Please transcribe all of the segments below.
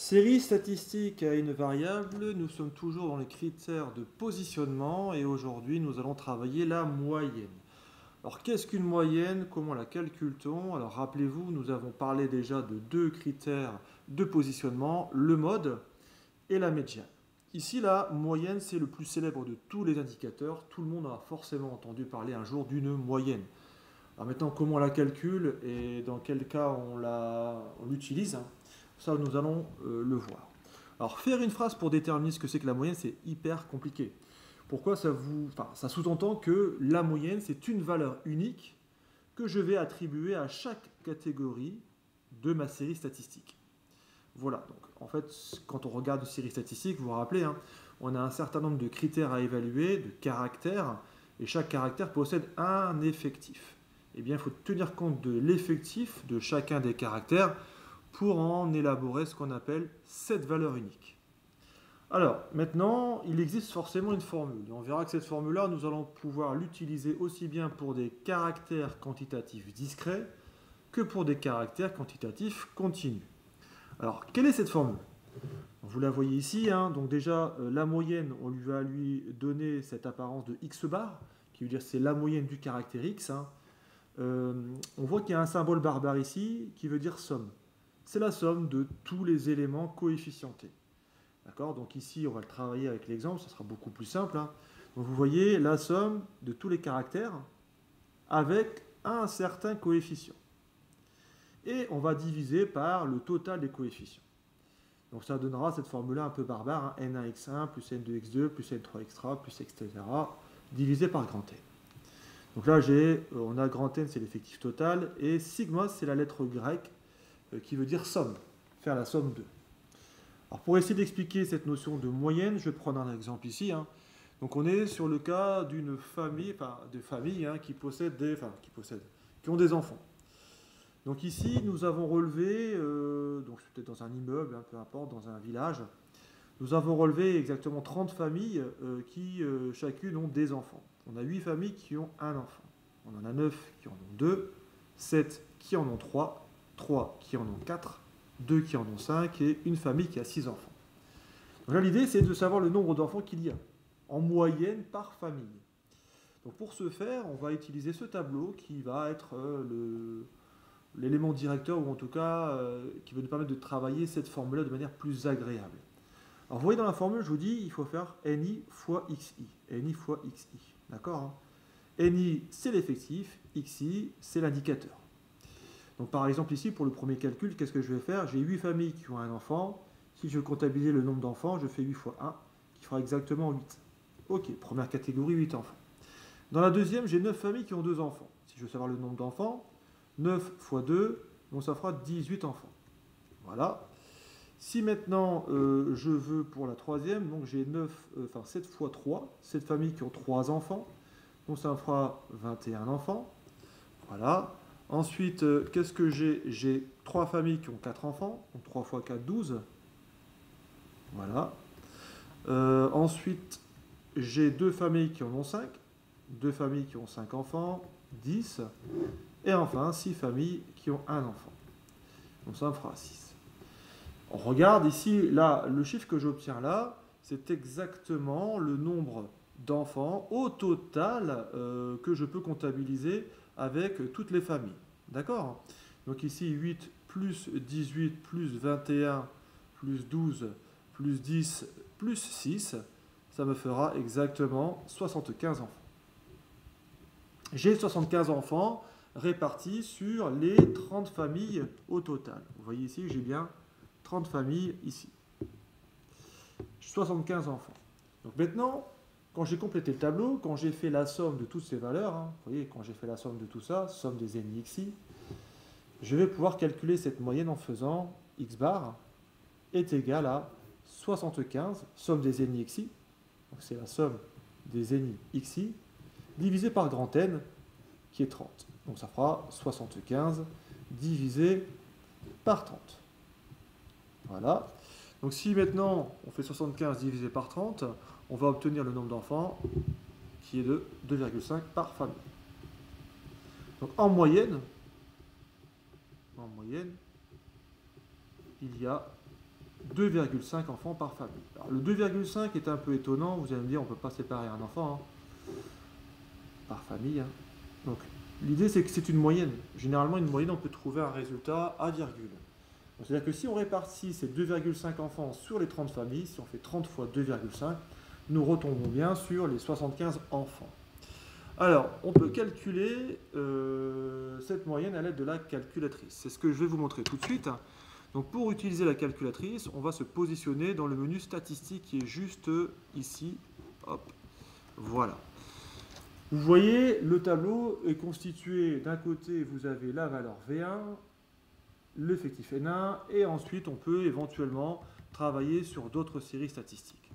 Série statistique à une variable, nous sommes toujours dans les critères de positionnement et aujourd'hui nous allons travailler la moyenne. Alors qu'est-ce qu'une moyenne? Comment la calcule-t-on? Alors rappelez-vous, nous avons parlé déjà de deux critères de positionnement, le mode et la médiane. Ici la moyenne c'est le plus célèbre de tous les indicateurs, tout le monde a forcément entendu parler un jour d'une moyenne. Alors maintenant comment on la calcule et dans quel cas on l'utilise, ça nous allons le voir. Alors faire une phrase pour déterminer ce que c'est que la moyenne, c'est hyper compliqué. Pourquoi ça sous-entend que la moyenne, c'est une valeur unique que je vais attribuer à chaque catégorie de ma série statistique. Voilà, donc en fait, quand on regarde une série statistique, vous vous rappelez, on a un certain nombre de critères à évaluer, de caractères, et chaque caractère possède un effectif. Eh bien, il faut tenir compte de l'effectif de chacun des caractères pour en élaborer ce qu'on appelle cette valeur unique. Alors, maintenant, il existe forcément une formule. On verra que cette formule-là, nous allons pouvoir l'utiliser aussi bien pour des caractères quantitatifs discrets que pour des caractères quantitatifs continus. Alors, quelle est cette formule? Vous la voyez ici, donc déjà, la moyenne, on lui va lui donner cette apparence de x bar, qui veut dire c'est la moyenne du caractère x. On voit qu'il y a un symbole barbare ici, qui veut dire somme. C'est la somme de tous les éléments coefficientés. D'accord? Donc ici, on va le travailler avec l'exemple, ça sera beaucoup plus simple. Donc vous voyez la somme de tous les caractères avec un certain coefficient. Et on va diviser par le total des coefficients. Donc ça donnera cette formule-là un peu barbare, n1x1 plus n2x2 plus n3x3 plus etc. divisé par grand N. Donc là, on a grand N, c'est l'effectif total, et sigma, c'est la lettre grecque qui veut dire somme, faire la somme de. Alors pour essayer d'expliquer cette notion de moyenne, je vais prendre un exemple ici. Donc on est sur le cas d'une famille, qui ont des enfants. Donc ici, nous avons relevé, donc c'est peut-être dans un immeuble, peu importe, dans un village, nous avons relevé exactement 30 familles qui chacune ont des enfants. On a 8 familles qui ont un enfant. On en a 9 qui en ont 2, 7 qui en ont 3, 3 qui en ont 4, 2 qui en ont 5 et une famille qui a 6 enfants. Donc là, l'idée, c'est de savoir le nombre d'enfants qu'il y a, en moyenne par famille. Donc pour ce faire, on va utiliser ce tableau qui va être l'élément directeur, ou en tout cas qui va nous permettre de travailler cette formule-là de manière plus agréable. Alors vous voyez dans la formule, je vous dis, il faut faire NI fois XI. NI fois XI. D'accord? NI, c'est l'effectif, XI, c'est l'indicateur. Donc par exemple ici, pour le premier calcul, qu'est-ce que je vais faire? J'ai 8 familles qui ont un enfant. Si je veux comptabiliser le nombre d'enfants, je fais 8 fois 1, qui fera exactement 8. Ok, première catégorie, 8 enfants. Dans la deuxième, j'ai 9 familles qui ont 2 enfants. Si je veux savoir le nombre d'enfants, 9 fois 2, donc ça fera 18 enfants. Voilà. Si maintenant je veux pour la troisième, donc j'ai 7 fois 3, 7 familles qui ont 3 enfants, donc ça me fera 21 enfants. Voilà. Ensuite, qu'est-ce que j'ai? J'ai 3 familles qui ont 4 enfants, donc 3 fois 4, 12. Voilà. Ensuite, j'ai 2 familles qui en ont 5, 2 familles qui ont 5 enfants, 10. Et enfin, 6 familles qui ont un enfant. Donc ça me fera 6. On regarde ici, là, le chiffre que j'obtiens là, c'est exactement le nombre d'enfants au total que je peux comptabiliser avec toutes les familles. D'accord? Donc ici, 8 plus 18 plus 21 plus 12 plus 10 plus 6, ça me fera exactement 75 enfants. J'ai 75 enfants répartis sur les 30 familles au total. Vous voyez ici, j'ai bien 30 familles ici. 75 enfants. Donc maintenant, quand j'ai complété le tableau, quand j'ai fait la somme de toutes ces valeurs, vous voyez, quand j'ai fait la somme de tout ça, somme des NIXI, je vais pouvoir calculer cette moyenne en faisant x bar est égal à 75, somme des NIXI, donc c'est la somme des NIXI, divisé par grand N, qui est 30. Donc ça fera 75 divisé par 30. Voilà. Donc si maintenant on fait 75 divisé par 30, on va obtenir le nombre d'enfants qui est de 2,5 par famille. Donc en moyenne, il y a 2,5 enfants par famille. Alors, le 2,5 est un peu étonnant, vous allez me dire, on ne peut pas séparer un enfant par famille. Donc, l'idée, c'est que c'est une moyenne. Généralement, une moyenne, on peut trouver un résultat à virgule. C'est-à-dire que si on répartit ces 2,5 enfants sur les 30 familles, si on fait 30 fois 2,5, nous retombons bien sur les 75 enfants. Alors, on peut calculer cette moyenne à l'aide de la calculatrice. C'est ce que je vais vous montrer tout de suite. Donc, pour utiliser la calculatrice, on va se positionner dans le menu statistique qui est juste ici. Hop, voilà. Vous voyez, le tableau est constitué, d'un côté, vous avez la valeur V1, l'effectif N1, et ensuite, on peut éventuellement travailler sur d'autres séries statistiques.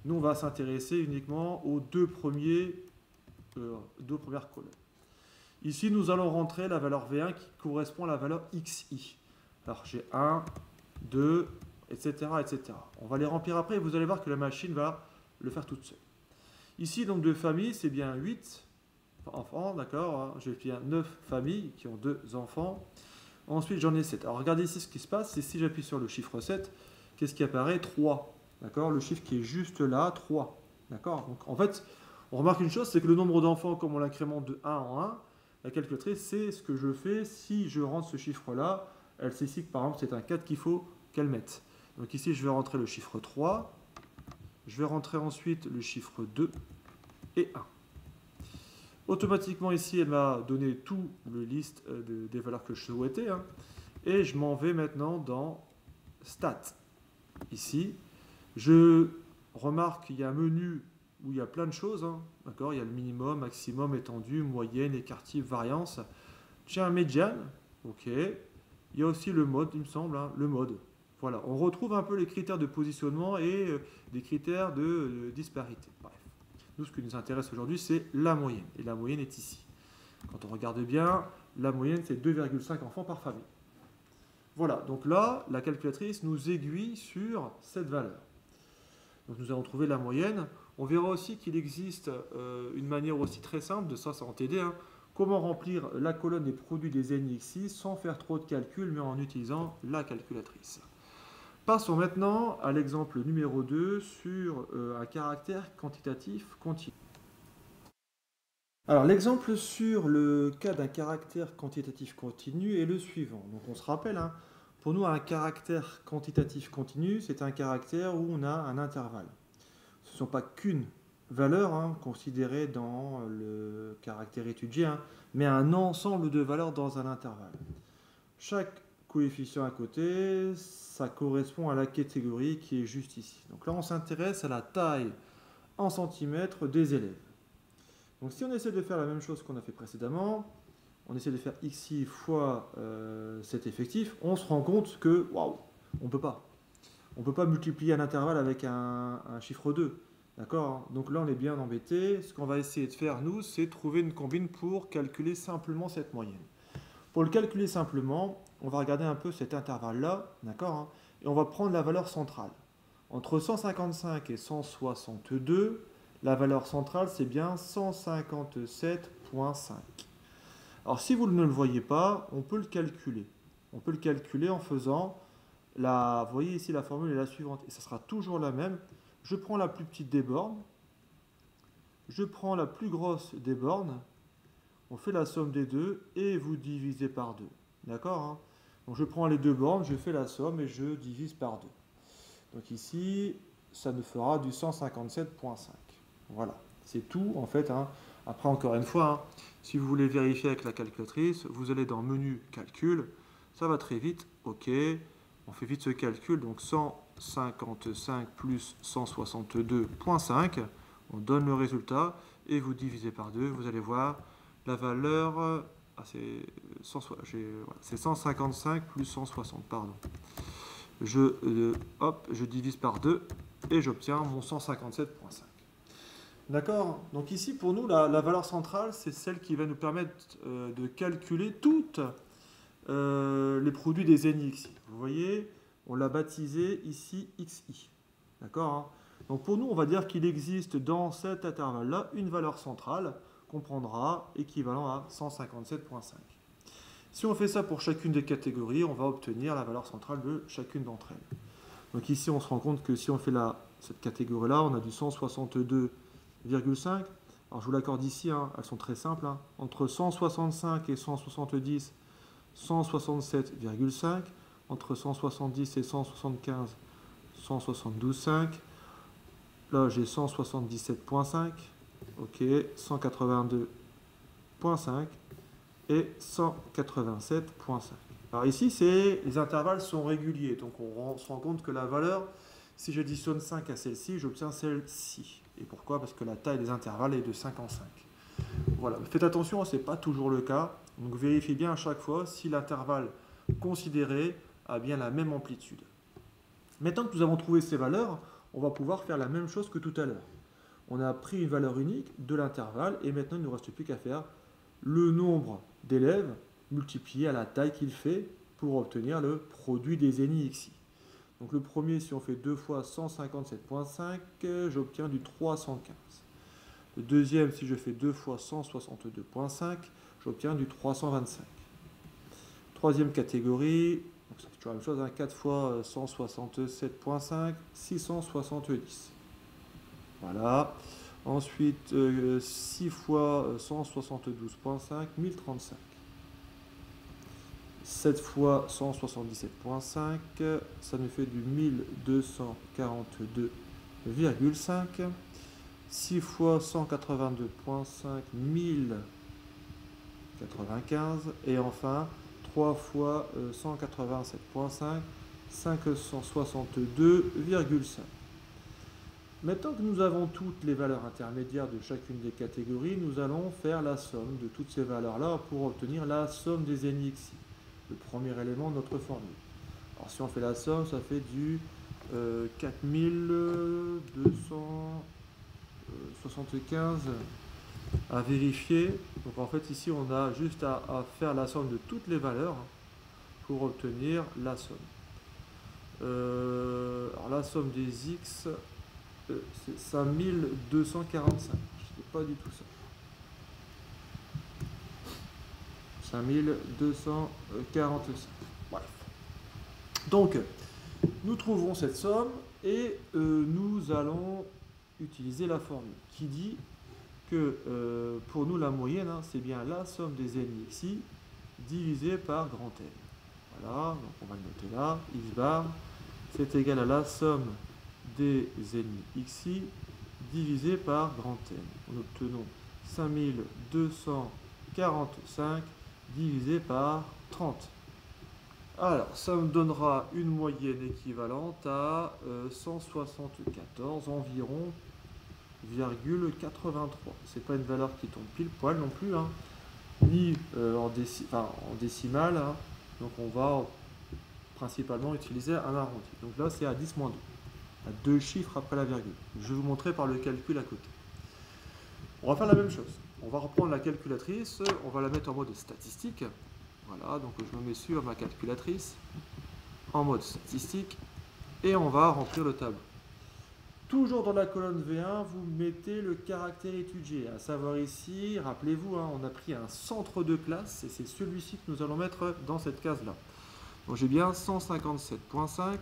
Nous, on va s'intéresser uniquement aux deux premières colonnes. Ici, nous allons rentrer la valeur V1 qui correspond à la valeur XI. Alors, j'ai 1, 2, etc., etc. On va les remplir après et vous allez voir que la machine va le faire toute seule. Ici, donc, de familles, c'est bien 8 enfants, d'accord. J'ai bien 9 familles qui ont 2 enfants. Ensuite, j'en ai 7. Alors, regardez ici ce qui se passe. C'est si j'appuie sur le chiffre 7, qu'est-ce qui apparaît? 3. D'accord. Le chiffre qui est juste là, 3. D'accord. Donc, en fait, on remarque une chose, c'est que le nombre d'enfants, comme on l'incrémente de 1 en 1, la calculatrice, c'est ce que je fais si je rentre ce chiffre-là. Elle sait ici que, par exemple, c'est un 4 qu'il faut qu'elle mette. Donc ici, je vais rentrer le chiffre 3. Je vais rentrer ensuite le chiffre 2 et 1. Automatiquement, ici, elle m'a donné tout le liste des valeurs que je souhaitais. Et je m'en vais maintenant dans Stats. Ici, je remarque qu'il y a un menu où il y a plein de choses. D'accord, il y a le minimum, maximum, étendue, moyenne, écart type, variance. J'ai un médiane. OK. Il y a aussi le mode, il me semble, le mode. Voilà, on retrouve un peu les critères de positionnement et des critères de disparité. Bref. Nous, ce qui nous intéresse aujourd'hui, c'est la moyenne. Et la moyenne est ici. Quand on regarde bien, la moyenne, c'est 2,5 enfants par famille. Voilà, donc là, la calculatrice nous aiguille sur cette valeur. Donc nous allons trouver la moyenne. On verra aussi qu'il existe une manière aussi très simple, de ça va t'aider, comment remplir la colonne des produits des NXI sans faire trop de calculs, mais en utilisant la calculatrice. Passons maintenant à l'exemple numéro 2 sur un caractère quantitatif continu. Alors l'exemple sur le cas d'un caractère quantitatif continu est le suivant. Donc on se rappelle, pour nous un caractère quantitatif continu, c'est un caractère où on a un intervalle. Ce ne sont pas qu'une valeur considérée dans le caractère étudié, mais un ensemble de valeurs dans un intervalle. Chaque coefficient à côté, ça correspond à la catégorie qui est juste ici. Donc là, on s'intéresse à la taille en centimètres des élèves. Donc si on essaie de faire la même chose qu'on a fait précédemment, on essaie de faire xi fois cet effectif, on se rend compte que, waouh, on ne peut pas. On ne peut pas multiplier un intervalle avec un chiffre 2. D'accord? Donc là, on est bien embêté. Ce qu'on va essayer de faire, nous, c'est trouver une combine pour calculer simplement cette moyenne. Pour le calculer simplement, on va regarder un peu cet intervalle-là, d'accord, et on va prendre la valeur centrale. Entre 155 et 162, la valeur centrale, c'est bien 157,5. Alors, si vous ne le voyez pas, on peut le calculer. On peut le calculer en faisant, vous voyez ici, la formule est la suivante, et ça sera toujours la même. Je prends la plus petite des bornes, je prends la plus grosse des bornes, on fait la somme des deux et vous divisez par 2. D'accord? Donc je prends les deux bornes, je fais la somme et je divise par 2. Donc ici, ça nous fera du 157,5. Voilà, c'est tout en fait. Après, encore une fois, si vous voulez vérifier avec la calculatrice, vous allez dans Menu Calcul, ça va très vite. OK, on fait vite ce calcul. Donc 155 plus 162,5, on donne le résultat et vous divisez par 2, vous allez voir la valeur, c'est 155 plus 160, pardon. Je divise par 2 et j'obtiens mon 157,5. D'accord? Donc ici, pour nous, la valeur centrale, c'est celle qui va nous permettre de calculer toutes les produits des NXI. Vous voyez, on l'a baptisé ici XI. D'accord? Donc pour nous, on va dire qu'il existe dans cet intervalle-là une valeur centrale qu'on prendra équivalent à 157,5. Si on fait ça pour chacune des catégories, on va obtenir la valeur centrale de chacune d'entre elles. Donc ici, on se rend compte que si on fait cette catégorie-là, on a du 162,5. Alors je vous l'accorde ici, hein, elles sont très simples. Hein. Entre 165 et 170, 167,5. Entre 170 et 175, 172,5. Là, j'ai 177,5. Ok, 182,5 et 187,5. Alors ici, les intervalles sont réguliers, donc on se rend compte que la valeur, si j'additionne 5 à celle-ci, j'obtiens celle-ci. Et pourquoi? Parce que la taille des intervalles est de 5 en 5. Voilà, faites attention, ce n'est pas toujours le cas, donc vérifiez bien à chaque fois si l'intervalle considéré a bien la même amplitude. Maintenant que nous avons trouvé ces valeurs, on va pouvoir faire la même chose que tout à l'heure. On a pris une valeur unique de l'intervalle et maintenant il ne nous reste plus qu'à faire le nombre d'élèves multiplié à la taille qu'il fait pour obtenir le produit des NIXI. Donc le premier, si on fait 2 fois 157,5, j'obtiens du 315. Le deuxième, si je fais 2 fois 162,5, j'obtiens du 325. Troisième catégorie, c'est toujours la même chose, hein, 4 fois 167,5, 670. Voilà. Ensuite, 6 fois 172,5, 1035. 7 fois 177,5, ça nous fait du 1242,5. 6 fois 182,5, 1095. Et enfin, 3 fois 187,5, 562,5. Maintenant que nous avons toutes les valeurs intermédiaires de chacune des catégories, nous allons faire la somme de toutes ces valeurs-là pour obtenir la somme des NIXI, le premier élément de notre formule. Alors si on fait la somme, ça fait du 4275 à vérifier. Donc en fait ici on a juste à faire la somme de toutes les valeurs pour obtenir la somme. Alors la somme des X, c'est 5245. Je ne sais pas du tout ça. 5245. Bref. Donc, nous trouvons cette somme et nous allons utiliser la formule qui dit que pour nous, la moyenne, hein, c'est bien la somme des NIXI divisée par grand N. Voilà, donc on va le noter là. X bar, c'est égal à la somme des NIXI divisé par grand N. Nous obtenons 5245 divisé par 30. Alors, ça me donnera une moyenne équivalente à 174 environ, 83. C'est pas une valeur qui tombe pile poil non plus, hein, ni en décimale. Hein. Donc on va principalement utiliser un arrondi. Donc là, c'est à 10-2. À 2 chiffres après la virgule. Je vais vous montrer par le calcul à côté. On va faire la même chose. On va reprendre la calculatrice, on va la mettre en mode statistique. Voilà, donc je me mets sur ma calculatrice en mode statistique et on va remplir le tableau. Toujours dans la colonne V1, vous mettez le caractère étudié. À savoir ici, rappelez-vous, hein, on a pris un centre de classe et c'est celui-ci que nous allons mettre dans cette case-là. Donc j'ai bien 157,5.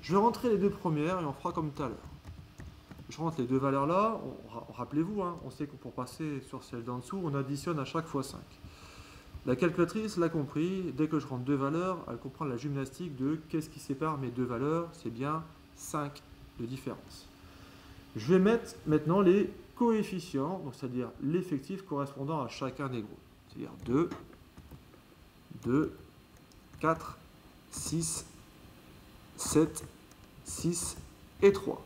Je vais rentrer les deux premières et on fera comme tout à l'heure. Je rentre les deux valeurs là, rappelez-vous, hein, on sait que pour passer sur celle d'en dessous, on additionne à chaque fois 5. La calculatrice l'a compris, dès que je rentre deux valeurs, elle comprend la gymnastique de qu'est-ce qui sépare mes deux valeurs, c'est bien 5 de différence. Je vais mettre maintenant les coefficients, donc c'est-à-dire l'effectif correspondant à chacun des groupes. C'est-à-dire 2, 2, 4, 6, 7, 6 et 3.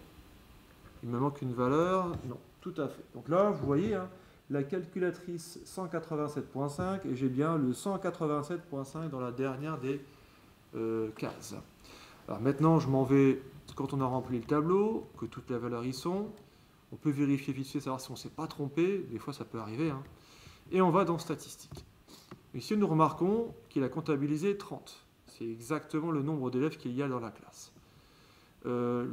Il me manque une valeur, non, tout à fait. Donc là, vous voyez, hein, la calculatrice 187,5 et j'ai bien le 187,5 dans la dernière des cases. Alors maintenant, je m'en vais, quand on a rempli le tableau, que toutes les valeurs y sont, on peut vérifier vite fait, savoir si on ne s'est pas trompé, des fois ça peut arriver, hein, et on va dans statistiques. Ici, nous remarquons qu'il a comptabilisé 30. C'est exactement le nombre d'élèves qu'il y a dans la classe. Le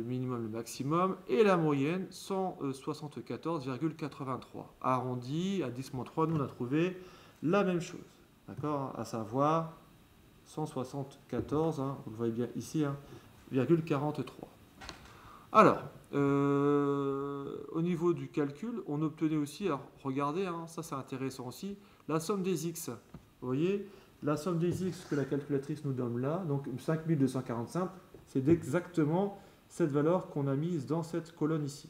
minimum, le maximum, et la moyenne, 174,83. Arrondi à 10-3, nous on a trouvé la même chose, d'accord, à savoir 174, hein, vous le voyez bien ici, hein, 1,43. Alors, au niveau du calcul, on obtenait aussi, alors regardez, hein, ça c'est intéressant aussi, la somme des x. Vous voyez, la somme des x que la calculatrice nous donne là, donc 5245, c'est exactement cette valeur qu'on a mise dans cette colonne ici.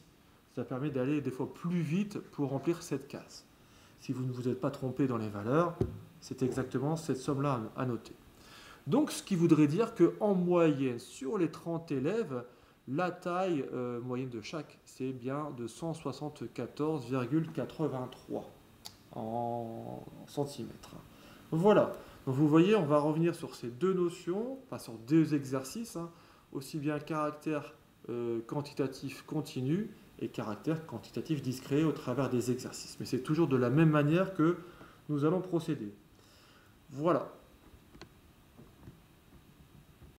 Ça permet d'aller des fois plus vite pour remplir cette case. Si vous ne vous êtes pas trompé dans les valeurs, c'est exactement cette somme-là à noter. Donc, ce qui voudrait dire qu'en moyenne, sur les 30 élèves, la taille moyenne de chaque, c'est bien de 174,83 en centimètres. Voilà. Donc, vous voyez, on va revenir sur ces deux notions, enfin sur deux exercices, hein, aussi bien caractère quantitatif continu et caractère quantitatif discret au travers des exercices. Mais c'est toujours de la même manière que nous allons procéder. Voilà.